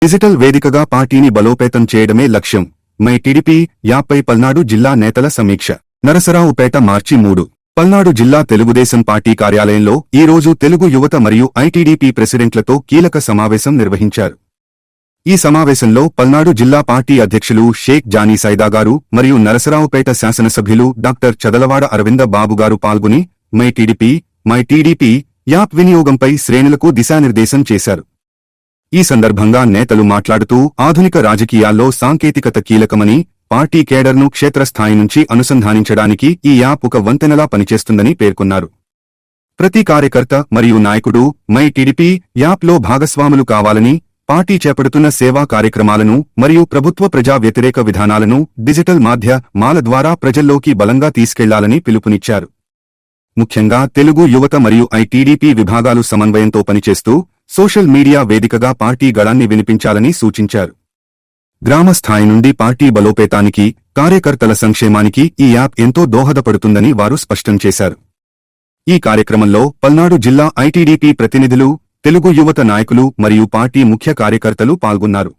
Digital వేదికగా పార్టీని బలోపేతం చేయడమే లక్ష్యం. మై టీడీపీ యాప్పై పల్నాడు జిల్లా నేతల సమీక్ష. నరసరావుపేట మార్చి 3. పల్నాడు జిల్లా తెలుగుదేశం పార్టీ కార్యాలయంలో ఈ రోజు తెలుగు యువత మరియు ఐటీడీపీ ప్రెసిడెంట్లతో కీలక సమావేశం నిర్వహించారు. ఈ సమావేశంలో పల్నాడు జిల్లా పార్టీ అధ్యక్షులు షేక్ జానీ సైదా గారు మరియు నరసరావుపేట శాసనసభ్యులు డాక్టర్ చదలవాడ అరవింద బాబు గారు పాల్గొని మై టీడీపీ యాప్ వినియోగంపై శ్రేణులకు దిశానిర్దేశం చేశారు. ఈ సందర్భంగా నేతలు మాట్లాడుతూ ఆధునిక రాజకీయాల్లో సాంకేతికత కీలకమని, పార్టీ కేడర్ను క్షేత్రస్థాయి నుంచి అనుసంధానించడానికి ఈ యాప్ ఒక వంతెనలా పనిచేస్తుందని పేర్కొన్నారు. ప్రతి కార్యకర్త మరియు నాయకుడు మై టీడీపీ యాప్లో భాగస్వాములు కావాలని, పార్టీ చేపడుతున్న సేవా కార్యక్రమాలను మరియు ప్రభుత్వ ప్రజా వ్యతిరేక విధానాలను డిజిటల్ మాధ్యమాల ద్వారా ప్రజల్లోకి బలంగా తీసుకెళ్లాలని పిలుపునిచ్చారు. ముఖ్యంగా తెలుగు యువత మరియు ఐటీడీపీ విభాగాలు సమన్వయంతో పనిచేస్తూ సోషల్ మీడియా వేదికగా పార్టీ గళాన్ని వినిపించాలని సూచించారు. గ్రామ స్థాయి నుండి పార్టీ బలోపేతానికి, కార్యకర్తల సంక్షేమానికి ఈ యాప్ ఎంతో దోహదపడుతుందని వారు స్పష్టం చేశారు. ఈ కార్యక్రమంలో పల్నాడు జిల్లా ఐటీడీపీ ప్రతినిధులు, తెలుగు యువత నాయకులు మరియు పార్టీ ముఖ్య కార్యకర్తలు పాల్గొన్నారు.